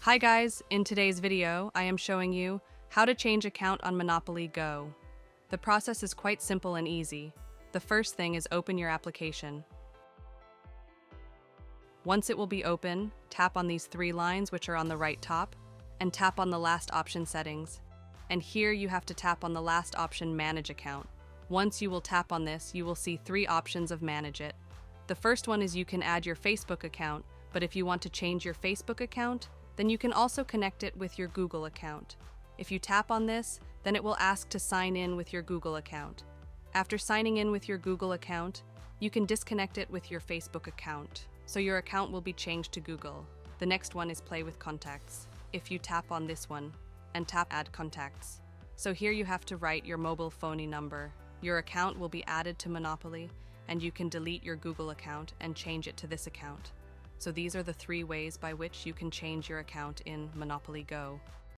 Hi guys, in today's video, I am showing you how to change account on Monopoly Go. The process is quite simple and easy. The first thing is open your application. Once it will be open, tap on these three lines which are on the right top, and tap on the last option settings. And here you have to tap on the last option manage account. Once you will tap on this, you will see three options of manage it. The first one is you can add your Facebook account, but if you want to change your Facebook account, then you can also connect it with your Google account. If you tap on this, then it will ask to sign in with your Google account. After signing in with your Google account, you can disconnect it with your Facebook account, so your account will be changed to Google. The next one is play with contacts. If you tap on this one, and tap add contacts. So here you have to write your mobile phone number. Your account will be added to Monopoly, and you can delete your Google account and change it to this account. So these are the three ways by which you can change your account in Monopoly Go.